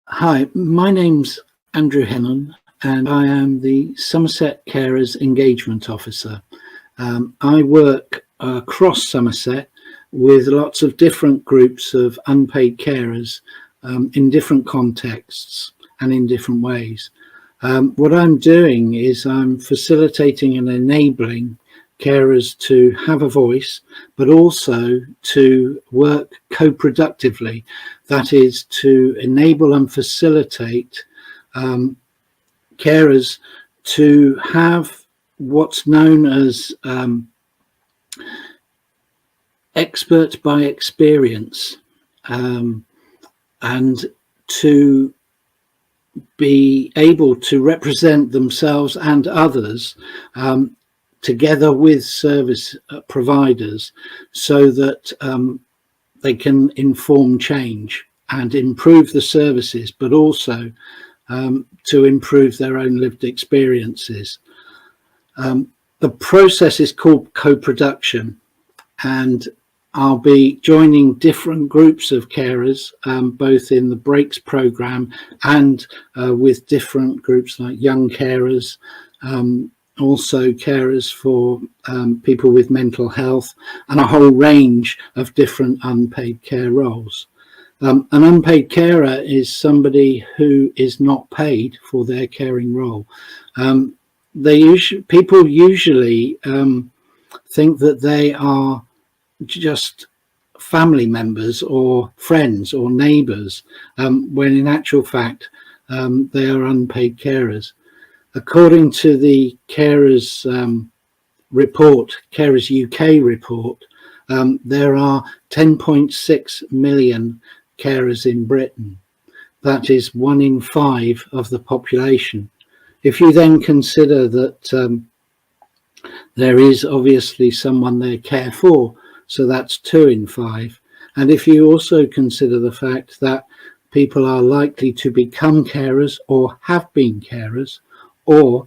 Hi, my name's Andrew Henon, and I am the Somerset Carers Engagement Officer. I work across Somerset with lots of different groups of unpaid carers in different contexts and in different ways. What I'm doing is I'm facilitating and enabling carers to have a voice, but also to work co-productively. That is to enable and facilitate carers to have what's known as expert by experience, and to be able to represent themselves and others together with service providers, so that they can inform change and improve the services, but also to improve their own lived experiences. The process is called co-production, and I'll be joining different groups of carers, both in the Breaks programme and with different groups like young carers, also carers for people with mental health, and a whole range of different unpaid care roles. An unpaid carer is somebody who is not paid for their caring role. People usually think that they are just family members or friends or neighbours, when in actual fact they are unpaid carers. According to the Carers report, Carers UK report, there are 10.6 million carers in Britain. That is 1 in 5 of the population. If you then consider that there is obviously someone they care for, so that's 2 in 5. And if you also consider the fact that people are likely to become carers or have been carers or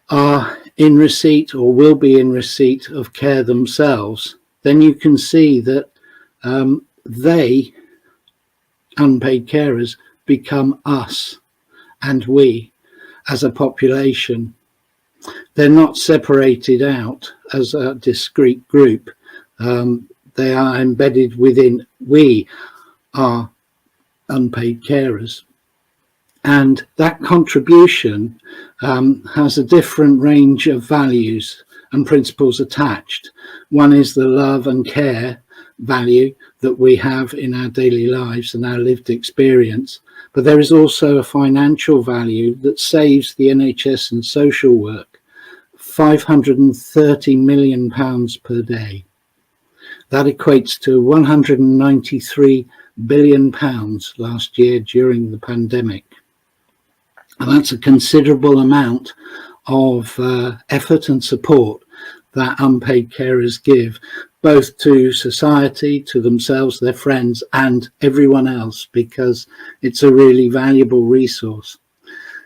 are in receipt or will be in receipt of care themselves, then you can see that they, unpaid carers, become us and we as a population. They're not separated out as a discrete group. They are embedded within we are unpaid carers. And that contribution has a different range of values and principles attached. One is the love and care value that we have in our daily lives and our lived experience. But there is also a financial value that saves the NHS and social work £530 million per day. That equates to £193 billion last year during the pandemic. And that's a considerable amount of effort and support that unpaid carers give, both to society, to themselves, their friends, and everyone else, because it's a really valuable resource.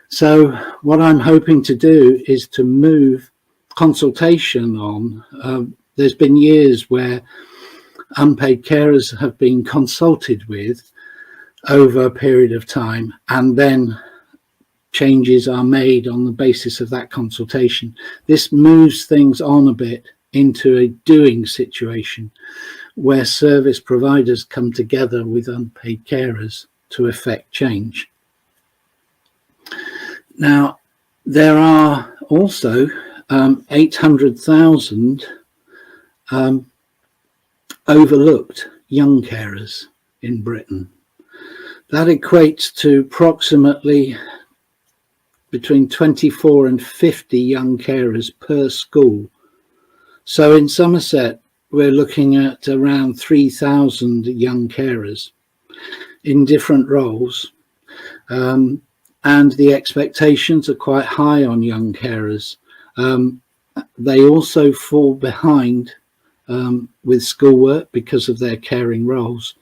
So what I'm hoping to do is to move consultation on. There's been years where unpaid carers have been consulted with over a period of time, and then changes are made on the basis of that consultation. This moves things on a bit into a doing situation where service providers come together with unpaid carers to effect change. Now, there are also 800,000 overlooked young carers in Britain. That equates to approximately between 24 and 50 young carers per school. So in Somerset, we're looking at around 3,000 young carers in different roles. And the expectations are quite high on young carers. They also fall behind with schoolwork because of their caring roles.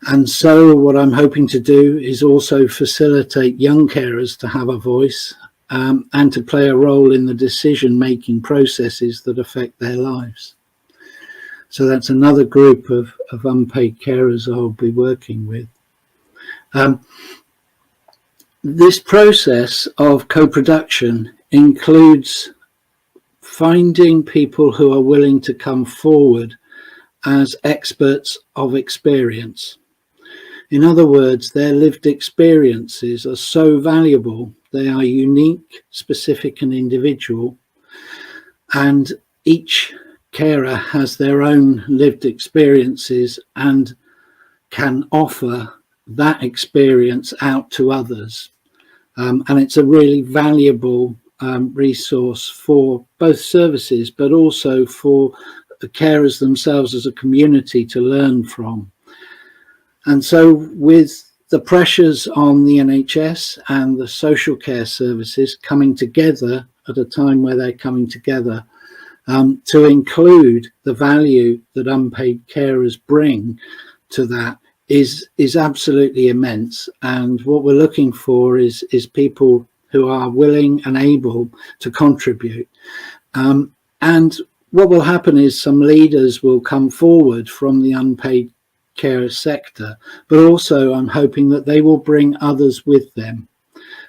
And so what I'm hoping to do is also facilitate young carers to have a voice and to play a role in the decision-making processes that affect their lives. So that's another group of unpaid carers I'll be working with. This process of co-production includes finding people who are willing to come forward as experts of experience. In other words, their lived experiences are so valuable. They are unique, specific and individual, and each carer has their own lived experiences and can offer that experience out to others. And it's a really valuable resource for both services, but also for the carers themselves as a community to learn from. And so with the pressures on the NHS and the social care services coming together at a time where they're coming together to include the value that unpaid carers bring to that is absolutely immense. And what we're looking for is people who are willing and able to contribute. And what will happen is some leaders will come forward from the unpaid care sector, but also I'm hoping that they will bring others with them,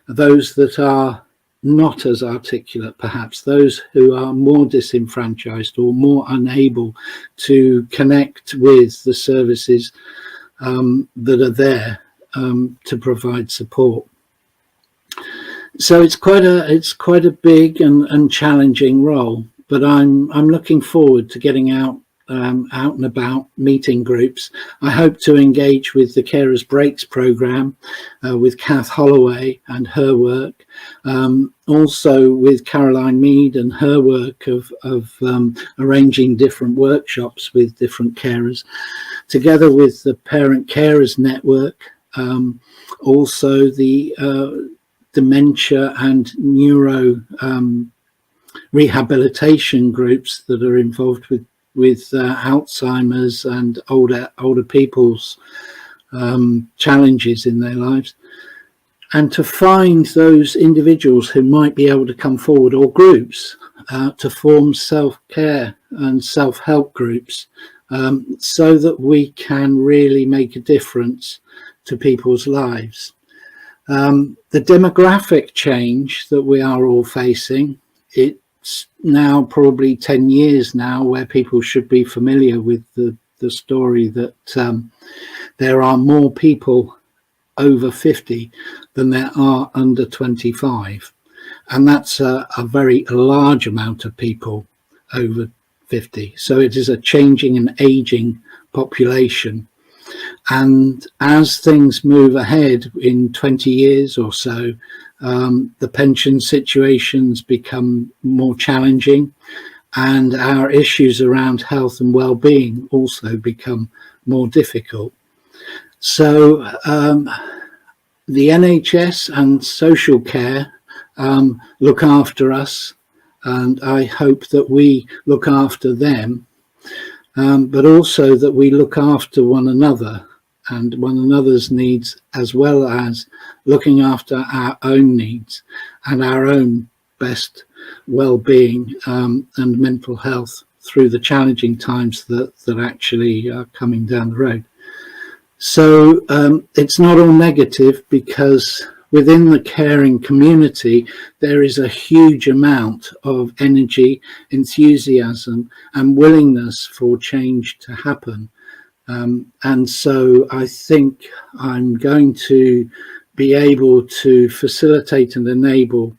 those that are not as articulate, perhaps those who are more disenfranchised or more unable to connect with the services that are there to provide support. So it's quite a big and challenging role, but I'm looking forward to getting out and about, meeting groups. I hope to engage with the Carers Breaks programme with Kath Holloway and her work, also with Caroline Mead and her work of arranging different workshops with different carers, together with the Parent Carers Network, also the dementia and neuro rehabilitation groups that are involved with Alzheimer's and older people's challenges in their lives, and to find those individuals who might be able to come forward, or groups to form self-care and self-help groups, so that we can really make a difference to people's lives. The demographic change that we are all facing, it's now probably 10 years now where people should be familiar with the story that there are more people over 50 than there are under 25. And that's a very large amount of people over 50. So it is a changing and aging population. And as things move ahead in 20 years or so, the pension situations become more challenging, and our issues around health and well-being also become more difficult. So the NHS and social care look after us, and I hope that we look after them, but also that we look after one another and one another's needs, as well as looking after our own needs and our own best well-being and mental health through the challenging times that actually are coming down the road. So it's not all negative, because within the caring community there is a huge amount of energy, enthusiasm and willingness for change to happen. And so I think I'm going to be able to facilitate and enable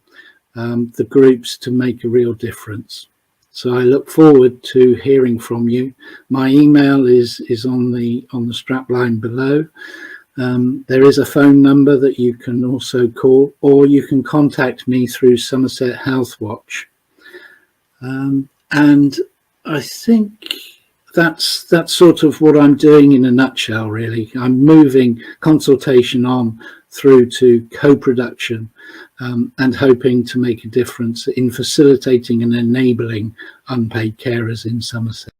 the groups to make a real difference. So I look forward to hearing from you. My email is on the strapline below. There is a phone number that you can also call, or you can contact me through Somerset Health Watch. And I think that's sort of what I'm doing in a nutshell, really. I'm moving consultation on through to co-production, and hoping to make a difference in facilitating and enabling unpaid carers in Somerset.